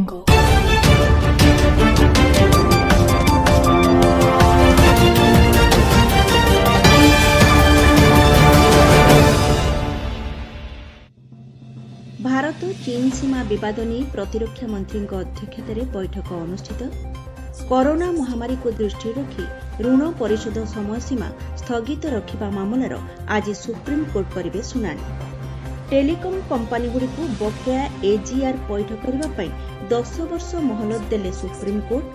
भारत चीन सीमा विवाद नहीं प्रतिरक्षा मंत्री अध्यक्षतार बैठक अनुष्ठित। कोरोना महामारी को दृष्टि रखी ऋण परिशोध समयसीमा स्थगित रखा मामलार आज सुप्रीमकोर्ट करेंगे शुणाणी। टेलीकम कंपानीगुड़िक बकेया एजीआर पैठ करने 10 वर्ष मोहलत देले सुप्रीमकोर्ट।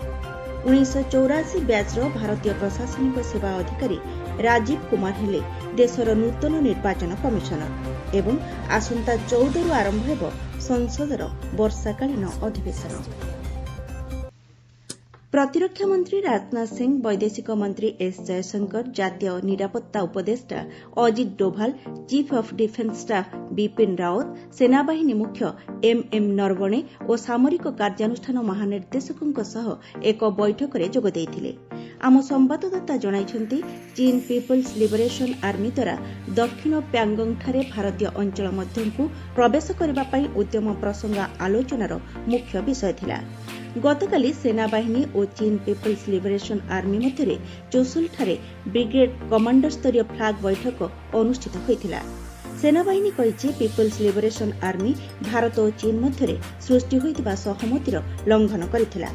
1984 ब्याचर भारतीय प्रशासनिक सेवा अधिकारी राजीव कुमार हेले देशर नूतन निर्वाचन कमिशनर एवं आसंता 14 आरंभ हेब संसदर वर्षाकालीन अधिवेशन। प्रतिरक्षा मंत्री राजनाथ सिंह, वैदेशिक मंत्री एस जयशंकर, जातीय निरापत्ता उपदेष्टा Ajit Doval, chief of defence staff Bipin Rawat, सेनाबाहिनी मुख्य एमएम नरवणे और सामरिक कार्यानुष्ठान महानिर्देशकों सह एक बैठक में जोग देइथिले। आम संवाददाता जणाइछन्ति चीन पीपल्स लिबरेशन आर्मी द्वारा दक्षिण प्यांगंगଠାରେ भारतीय अंचल मध्यकू प्रवेश करने पर उद्यम प्रसंग आलोचनार मुख्य विषय थिला। गतकाली सेनाबाहिनी और चीन पीपल्स लिबरेशन आर्मी मध्य चोसुलଠାରେ ब्रिगेड कमांडर स्तरीय फ्लाग बैठक अनुष्ठित होइथिला। सेनाबाहिनी कहिछि पीपल्स लिबरेशन आर्मी भारत और चीन मध्य सृष्टि होइतिबा सहमतिर लंघन करिथिला।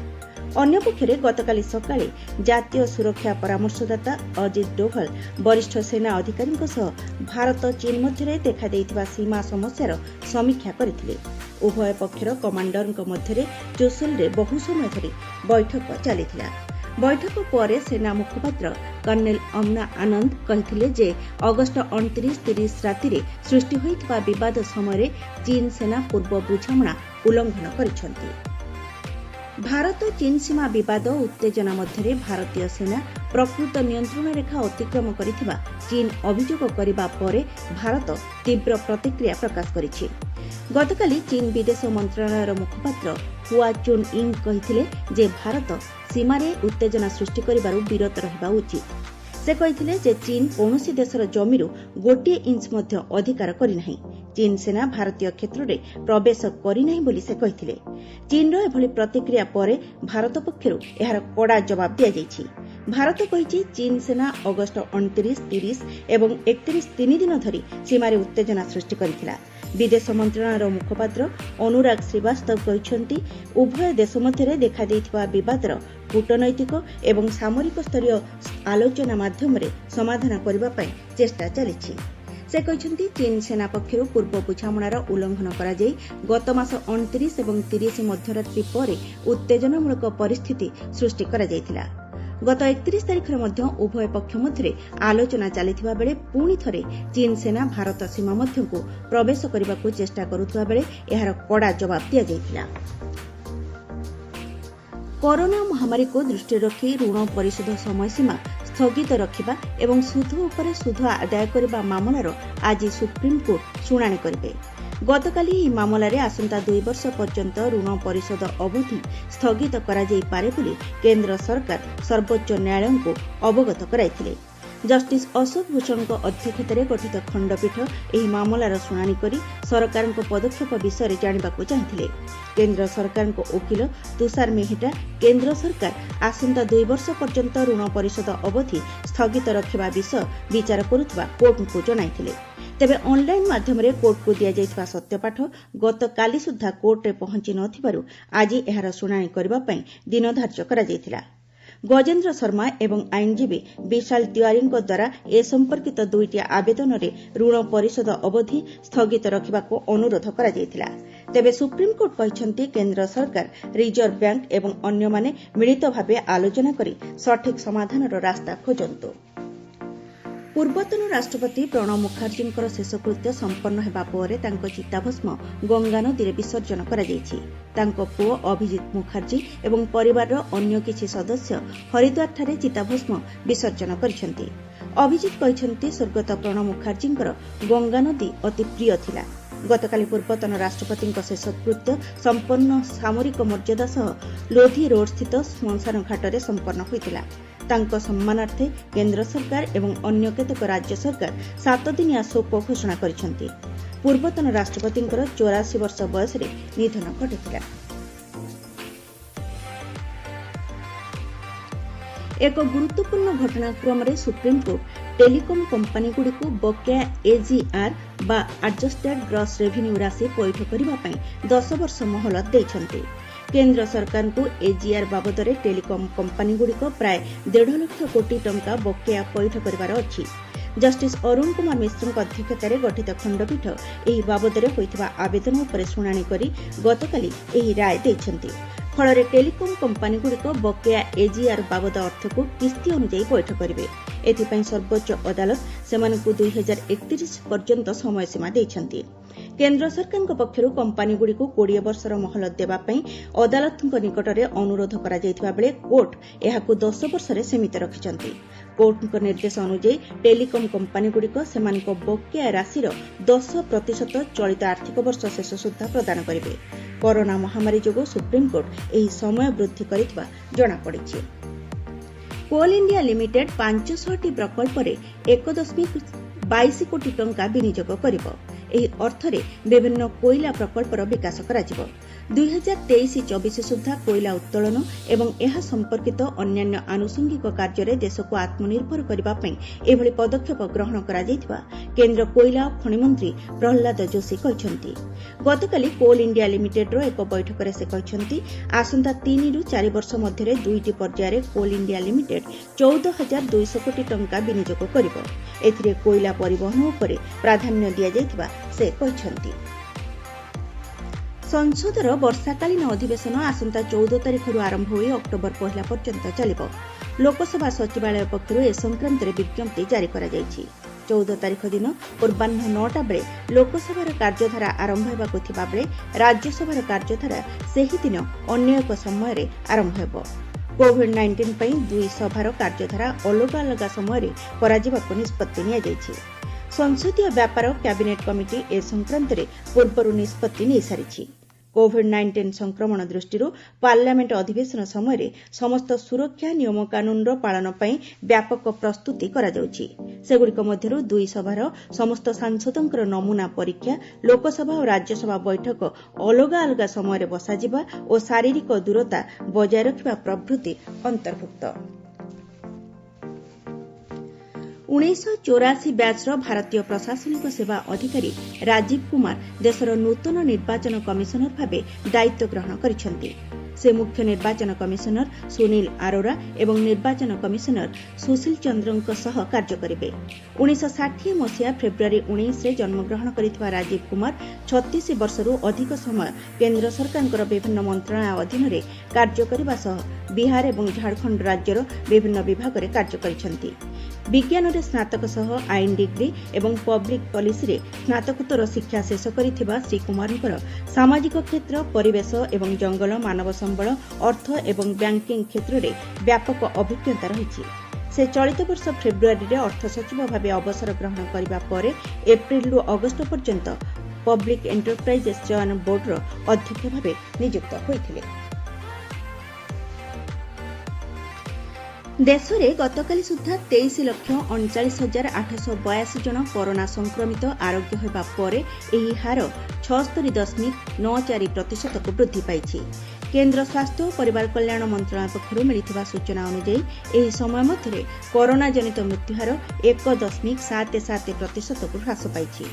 अन्यपक्षरे गतकाली सकाळे जातीय सुरक्षा परामर्शदाता अजित डोभाल वरिष्ठ सेना अधिकारीଙ୍କ सह भारत चीन मध्य देखा देइथिबा सीमा समस्यार समीक्षा करथिले। उभय पक्षर कमांडरଙ୍କ मध्य चोसुलरे बहु समय धरि बैठक चलिथिला। बैठक पर सेना मुखपात्र कर्नेल अमना आनंद कहिथिले जे अगस्ट 29-30 राति सृष्टि होइतिबा विवाद समय चीन सेना पूर्व बुझामणा उल्लंघन करिसंति। भारत चीन सीमा विवाद उत्तेजना मध्य भारतीय सेना प्रकृत नियंत्रण रेखा अतिक्रम करिथिबा चीन अभियोग करिबा परे भारत तीव्र प्रतिक्रिया प्रकाश करिछि। गतकाली चीन विदेश मंत्रालयर मुखपात्र हुआ चुन इंग कहिथिले जे भारत सीमारे उत्तेजना सृष्टि करिबारु विरत रहिबा उचित। से कहिथिले जे चीन कौनसी देशर जमीरु गोटे इंच मध्य अधिकार करिनाही। चीन सेना भारतीय क्षेत्र में प्रवेश करिनाही बोली से कहिथिले। चीनर एभली प्रतिक्रिया परे भारत पक्षरु एहार कड़ा जवाब दिया जायछि। भारत कहिछि चीन सेना अगस्ट 29, 30 एवं 31 3 दिन धरि सीमारे उत्तेजना सृष्टि करिथिला। विदेश मंत्रालयर मुखपात्र अनुराग श्रीवास्तव कहिसंति उभय देश मध्य देखा देइथिबा विवादर कूटनैतिक एवं सामरिक स्तरीय आलोचना माध्यम समाधान करबा पई चेष्टा चलिछि। से कहिसंति चीन सेना पक्षरु पूर्व बुझामणार उल्लंघन करा जाई गत मास 29 एवं 30 मध्यरात्रि परे उत्तेजनामूलक परिस्थिति सृष्टि करा जायथिला। गत 31 तारिखरे मध्य उभय पक्ष मध्य आलोचना चलिथिबा बेले पुणी थरे चीन सेना भारत सीमा मध्यकू प्रवेश करने चेष्टा करुथिबा बेले एहार कड़ा जवाब दिया जायथिला। कोरोना महामारी को दृष्टि रखी ऋण परिशोध समयसीमा स्थगित रखिबा एवं सुध उपरे सुध आदाय करबा मामलार आज सुप्रीमकोर्ट शुणाणी करिवे। गतकाली ଏହି ମାମଲାରେ ଆସନ୍ତା 2 ବର୍ଷ ପର୍ଯ୍ୟନ୍ତ ଋଣ ପରିଶୋଧ ଅବଧି ସ୍ଥଗିତ କରାଯାଇପାରେ ବୋଲି କେନ୍ଦ୍ର ସରକାର ସର୍ବୋଚ୍ଚ ନ୍ୟାୟାଳୟଙ୍କୁ ଅବଗତ କରାଇଥିଲେ। ଜଷ୍ଟିସ୍ ଅଶୋକ ଭୂଷଣଙ୍କ ଅଧ୍ୟକ୍ଷତାରେ ଗଠିତ ଖଣ୍ଡପୀଠ ଏହି ମାମଲାର ଶୁଣାଣି କରି ସରକାରଙ୍କ ପଦକ୍ଷେପ ବିଷୟରେ ଜାଣିବାକୁ ଚାହିଁଥିଲେ। କେନ୍ଦ୍ର ସରକାରଙ୍କ ଓକିଲ ତୁଷାର ମେହେଟା କେନ୍ଦ୍ର ସରକାର ଆସନ୍ତା 2 ବର୍ଷ ପର୍ଯ୍ୟନ୍ତ ଋଣ ପରିଶୋଧ ଅବଧି ସ୍ଥଗିତ ରଖିବା ବିଷୟ ବିଚାର କରୁଥିବା କୋର୍ଟଙ୍କୁ ଜଣାଇଥିଲେ। तेबे ऑनलाइन माध्यम कोर्ट को दिया जाइथिबा सत्यपाठ गतकाली सुद्धा कोर्ट रे पहुंची नथिबारु आज एहार शुणाणी करबा पई दिन धार्य करा जाइथिला। गजेन्द्र शर्मा एवं आईनजीवी विशाल तिवारीଙ୍କ द्वारा ए संपर्कित 2टी आवेदन रे ऋण परिशोध अवधि स्थगित रखिबाको अनुरोध करा जाइथिला। तेबे सुप्रीमकोर्ट कहिसंती केंद्र सरकार रिजर्व बैंक एवं अन्य माने मिलित भाबे आलोचना करी सठिक समाधानर रास्ता खोजंतु। पूर्वतन राष्ट्रपति प्रणब मुखर्जीଙ୍କର शेषकृत्य संपन्न हेबा परे तांको चिताभस्म गंगा नदी रे विसर्जन करा जायछि। तांको पुओ अभिजीत मुखर्जी एवं परिवारर अन्य किछि सदस्य हरिद्वार ठारे चिताभस्म विसर्जन करिसंती। अभिजीत कहिसंती स्वर्गत प्रणब मुखर्जीଙ୍କର गंगा नदी अति प्रिय थिला। गतकाली पूर्वतन राष्ट्रपतिଙ୍କ शेषकृत्य संपन्न सामरिक मर्यादा सह लोधी रोड स्थित श्मशान घाटरे संपन्न होइतिला। तांको सम्मानार्थे केंद्र सरकार एवं अन्य केतेक राज्य सरकार 7 दिनिया शोक घोषणा करिसंती। पूर्वतन राष्ट्रपतिଙ୍କର 84 वर्ष बयसरे निधन घटिଥିଲା। ଏକ ଗୁରୁତ୍ୱପୂର୍ଣ୍ଣ ଘଟଣାକ୍ରମରେ ସୁପ୍ରିମକୋର୍ଟ ଟେଲିକମ୍ କମ୍ପାନୀଗୁଡ଼ିକୁ ବକେୟା ଏଜିଆର୍ ବା ଆଡଜଷ୍ଟେଡ୍ ଗ୍ରସ୍ ରେଭିନ୍ୟୁ ରାଶି ପଇଠ କରିବା ପାଇଁ 10 ବର୍ଷ ମହଲତ ଦେଇଛନ୍ତି। କେନ୍ଦ୍ର ସରକାରଙ୍କୁ ଏଜିଆର୍ ବାବଦରେ ଟେଲିକମ୍ କମ୍ପାନୀଗୁଡ଼ିକ ପ୍ରାୟ 1.5 ଲକ୍ଷ କୋଟି ଟଙ୍କା ବକେୟା ପଇଠ କରିବାର ଅଛି। ଜଷ୍ଟିସ୍ ଅରୁଣ କୁମାର ମିଶ୍ରଙ୍କ ଅଧ୍ୟକ୍ଷତାରେ ଗଠିତ ଖଣ୍ଡପୀଠ ଏହି ବାବଦରେ ହୋଇଥିବା ଆବେଦନ ଉପରେ ଶୁଣାଣି କରି ଗତକାଲି ଏହି ରାୟ ଦେଇଛନ୍ତି। ଫଳରେ ଟେଲିକମ୍ କମ୍ପାନୀଗୁଡ଼ିକ ବକେୟା ଏଜିଆର୍ ବାବଦ ଅର୍ଥକୁ କିସ୍ତି ଅନୁଯାୟୀ ପଇଠ କରିବେ। ଏଥିପାଇଁ ସର୍ବୋଚ୍ଚ ଅଦାଲତ ସେମାନଙ୍କୁ 2031 ପର୍ଯ୍ୟନ୍ତ ସମୟସୀମା ଦେଇଛନ୍ତି। କେନ୍ଦ୍ର ସରକାରଙ୍କ ପକ୍ଷରୁ କମ୍ପାନୀଗୁଡ଼ିକୁ 20 ବର୍ଷର ମହଲତ ଦେବା ପାଇଁ ଅଦାଲତଙ୍କ ନିକଟରେ ଅନୁରୋଧ କରାଯାଇଥିବା ବେଳେ କୋର୍ଟ ଏହାକୁ 10 ବର୍ଷରେ ସୀମିତ ରଖିଛନ୍ତି। କୋର୍ଟଙ୍କ ନିର୍ଦ୍ଦେଶ ଅନୁଯାୟୀ ଟେଲିକମ୍ କମ୍ପାନୀଗୁଡ଼ିକ ସେମାନଙ୍କ ବକେୟା ରାଶିର 10% ଚଳିତ ଆର୍ଥିକ ବର୍ଷ ଶେଷ ସୁଦ୍ଧା ପ୍ରଦାନ କରିବେ। କରୋନା ମହାମାରୀ ଯୋଗୁଁ ସୁପ୍ରିମକୋର୍ଟ ଏହି ସମୟ ବୃଦ୍ଧି କରିଥିବା ଜଣାପଡ଼ିଛି। କୋଲ୍ ଇଣ୍ଡିଆ ଲିମିଟେଡ୍ 500ଟି ପ୍ରକଳ୍ପରେ 1.22 କୋଟି ଟଙ୍କା ବିନିଯୋଗ କରିବ। ଏହି ଅର୍ଥରେ ବିଭିନ୍ନ କୋଇଲା ପ୍ରକଳ୍ପର ବିକାଶ କରାଯିବ। 2023-24 ସୁଦ୍ଧା କୋଇଲା ଉତ୍ତୋଳନ ଏବଂ ଏହା ସମ୍ପର୍କିତ ଅନ୍ୟାନ୍ୟ ଆନୁଷଙ୍ଗିକ କାର୍ଯ୍ୟରେ ଦେଶକୁ ଆତ୍ମନିର୍ଭର କରିବା ପାଇଁ ଏଭଳି ପଦକ୍ଷେପ ଗ୍ରହଣ କରାଯାଇଥିବା କେନ୍ଦ୍ର କୋଇଲା ଓ ଖଣି ମନ୍ତ୍ରୀ ପ୍ରହ୍ଲାଦ ଯୋଶୀ କହିଛନ୍ତି। ଗତକାଲି କୋଲ୍ ଇଣ୍ଡିଆ ଲିମିଟେଡ୍ର ଏକ ବୈଠକରେ ସେ କହିଛନ୍ତି, ଆସନ୍ତା 3ରୁ 4 ବର୍ଷ ମଧ୍ୟରେ 2ଟି ପର୍ଯ୍ୟାୟରେ କୋଲ୍ ଇଣ୍ଡିଆ ଲିମିଟେଡ୍ 14,200 କୋଟି ଟଙ୍କା ବିନିଯୋଗ କରିବ। ଏଥିରେ କୋଇଲା ପରିବହନ ଉପରେ ପ୍ରାଧାନ୍ୟ ଦିଆଯାଇଥିବା ସେ କହିଛନ୍ତି। ସଂସଦର ବର୍ଷାକାଳୀନ ଅଧିବେଶନ ଆସନ୍ତା 14 ତାରିଖରୁ ଆରମ୍ଭ ହୋଇ ଅକ୍ଟୋବର 1 ପର୍ଯ୍ୟନ୍ତ ଚାଲିବ। ଲୋକସଭା ସଚିବାଳୟ ପକ୍ଷରୁ ଏ ସଂକ୍ରାନ୍ତରେ ବିଜ୍ଞପ୍ତି ଜାରି କରାଯାଇଛି। 14 ତାରିଖ ଦିନ ପୂର୍ବାହ୍ନ 9ଟା ବେଳେ ଲୋକସଭାର କାର୍ଯ୍ୟଧାରା ଆରମ୍ଭ ହେବାକୁ ଥିବା ବେଳେ ରାଜ୍ୟସଭାର କାର୍ଯ୍ୟଧାରା ସେହିଦିନ ଅନ୍ୟ ଏକ ସମୟରେ ଆରମ୍ଭ ହେବ। କୋଭିଡ୍-19 ପାଇଁ ଦୁଇ ସଭାର କାର୍ଯ୍ୟଧାରା ଅଲଗା ଅଲଗା ସମୟରେ କରାଯିବାକୁ ନିଷ୍ପତ୍ତି ନିଆଯାଇଛି। ସଂସଦୀୟ ବ୍ୟାପାର କ୍ୟାବିନେଟ୍ କମିଟି ଏ ସଂକ୍ରାନ୍ତରେ ପୂର୍ବରୁ ନିଷ୍ପତ୍ତି ନେଇସାରିଛି। କୋଭିଡ୍-19 ସଂକ୍ରମଣ ଦୃଷ୍ଟିରୁ ପାର୍ଲାମେଣ୍ଟ ଅଧିବେଶନ ସମୟରେ ସମସ୍ତ ସୁରକ୍ଷା ନିୟମକାନୁନର ପାଳନ ପାଇଁ ବ୍ୟାପକ ପ୍ରସ୍ତୁତି କରାଯାଉଛି। ସେଗୁଡ଼ିକ ମଧ୍ୟରୁ ଦୁଇ ସଭାର ସମସ୍ତ ସାଂସଦଙ୍କର ନମୁନା ପରୀକ୍ଷା, ଲୋକସଭା ଓ ରାଜ୍ୟସଭା ବୈଠକ ଅଲଗା ଅଲଗା ସମୟରେ ବସାଯିବା ଓ ଶାରୀରିକ ଦୂରତା ବଜାୟ ରଖିବା ପ୍ରଭୃତି ଅନ୍ତର୍ଭୁକ୍ତ। 1984 ବ୍ୟାଚ୍ର ଭାରତୀୟ ପ୍ରଶାସନିକ ସେବା ଅଧିକାରୀ ରାଜୀବ କୁମାର ଦେଶର ନୂତନ ନିର୍ବାଚନ କମିଶନର ଭାବେ ଦାୟିତ୍ୱ ଗ୍ରହଣ କରିଛନ୍ତି। ସେ ମୁଖ୍ୟ ନିର୍ବାଚନ କମିଶନର ସୁନୀଲ ଆରୋରା ଏବଂ ନିର୍ବାଚନ କମିଶନର ସୁଶୀଲ ଚନ୍ଦ୍ରଙ୍କ ସହ କାର୍ଯ୍ୟ କରିବେ। 1960 ମସିହା ଫେବୃଆରୀ 19ରେ ଜନ୍ମଗ୍ରହଣ କରିଥିବା ରାଜୀବ କୁମାର 36 ବର୍ଷରୁ ଅଧିକ ସମୟ କେନ୍ଦ୍ର ସରକାରଙ୍କର ବିଭିନ୍ନ ମନ୍ତ୍ରଣାଳୟ ଅଧୀନରେ କାର୍ଯ୍ୟ କରିବା ସହ ବିହାର ଏବଂ ଝାଡ଼ଖଣ୍ଡ ରାଜ୍ୟର ବିଭିନ୍ନ ବିଭାଗରେ କାର୍ଯ୍ୟ କରିଛନ୍ତି। ବିଜ୍ଞାନରେ ସ୍ନାତକ ସହ ଆଇନ ଡିଗ୍ରୀ ଏବଂ ପବ୍ଲିକ ପଲିସିରେ ସ୍ନାତକୋତ୍ତର ଶିକ୍ଷା ଶେଷ କରିଥିବା ଶ୍ରୀ କୁମାରଙ୍କର ସାମାଜିକ କ୍ଷେତ୍ର, ପରିବେଶ ଏବଂ ଜଙ୍ଗଲ, ମାନବ ସମ୍ବଳ, ଅର୍ଥ ଏବଂ ବ୍ୟାଙ୍କିଂ କ୍ଷେତ୍ରରେ ବ୍ୟାପକ ଅଭିଜ୍ଞତା ରହିଛି। ସେ ଚଳିତ ବର୍ଷ ଫେବୃଆରୀରେ ଅର୍ଥ ସଚିବ ଭାବେ ଅବସର ଗ୍ରହଣ କରିବା ପରେ ଏପ୍ରିଲରୁ ଅଗଷ୍ଟ ପର୍ଯ୍ୟନ୍ତ ପବ୍ଲିକ ଏଣ୍ଟରପ୍ରାଇଜେସ୍ ଚୟନ ବୋର୍ଡର ଅଧ୍ୟକ୍ଷ ଭାବେ ନିଯୁକ୍ତ ହୋଇଥିଲେ। ଦେଶରେ ଗତକାଲି ସୁଦ୍ଧା 23,39,882 ଜଣ କରୋନା ସଂକ୍ରମିତ ଆରୋଗ୍ୟ ହେବା ପରେ ଏହି ହାର 76.94% ବୃଦ୍ଧି ପାଇଛି। କେନ୍ଦ୍ର ସ୍ୱାସ୍ଥ୍ୟ ଓ ପରିବାର କଲ୍ୟାଣ ମନ୍ତ୍ରଣାଳୟ ପକ୍ଷରୁ ମିଳିଥିବା ସୂଚନା ଅନୁଯାୟୀ ଏହି ସମୟ ମଧ୍ୟରେ କରୋନା ଜନିତ ମୃତ୍ୟୁହାର 1.77%କୁ ହ୍ରାସ ପାଇଛି।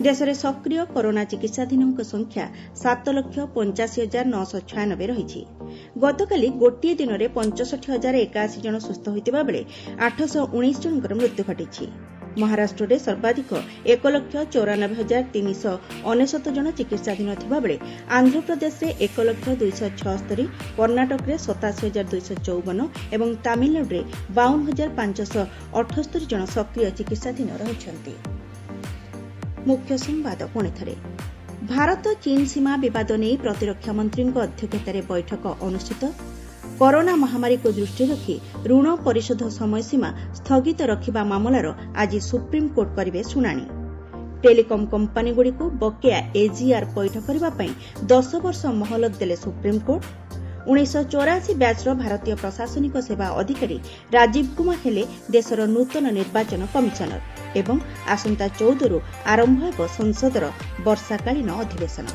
ଦେଶରେ ସକ୍ରିୟ କରୋନା ଚିକିତ୍ସାଧୀନଙ୍କ ସଂଖ୍ୟା 7,85,996 ରହିଛି। ଗତକାଲି ଗୋଟିଏ ଦିନରେ 65,081 ଜଣ ସୁସ୍ଥ ହୋଇଥିବା ବେଳେ 819 ଜଣଙ୍କର ମୃତ୍ୟୁ ଘଟିଛି। ମହାରାଷ୍ଟ୍ରରେ ସର୍ବାଧିକ 1,94,369 ଜଣ ଚିକିତ୍ସାଧୀନ ଥିବାବେଳେ ଆନ୍ଧ୍ରପ୍ରଦେଶରେ 1,276, କର୍ଣ୍ଣାଟକରେ 87,254 ଏବଂ ତାମିଲନାଡୁରେ 52,578 ଜଣ ସକ୍ରିୟ ଚିକିତ୍ସାଧୀନ ରହିଛନ୍ତି। ମୁଖ୍ୟ ସମ୍ବାଦ ପୁଣିଥରେ। ଭାରତ ଚୀନ୍ ସୀମା ବିବାଦ ନେଇ ପ୍ରତିରକ୍ଷା ମନ୍ତ୍ରୀଙ୍କ ଅଧ୍ୟକ୍ଷତାରେ ବୈଠକ ଅନୁଷ୍ଠିତ। କରୋନା ମହାମାରୀକୁ ଦୃଷ୍ଟିରେ ରଖି ଋଣ ପରିଶୋଧ ସମୟସୀମା ସ୍ଥଗିତ ରଖିବା ମାମଲାର ଆଜି ସୁପ୍ରିମକୋର୍ଟ କରିବେ ଶୁଣାଣି। ଟେଲିକମ୍ କମ୍ପାନୀଗୁଡ଼ିକୁ ବକେୟା ଏଜିଆର୍ ପଇଠ କରିବା ପାଇଁ 10 ବର୍ଷ ମହଲତ ଦେଲେ ସୁପ୍ରିମକୋର୍ଟ। 1984 ବ୍ୟାଚ୍ର ଭାରତୀୟ ପ୍ରଶାସନିକ ସେବା ଅଧିକାରୀ ରାଜୀବ କୁମାର ହେଲେ ଦେଶର ନୂତନ ନିର୍ବାଚନ କମିଶନର ଏବଂ ଆସନ୍ତା 14ରୁ ଆରମ୍ଭ ହେବ ସଂସଦର ବର୍ଷାକାଳୀନ ଅଧିବେଶନ।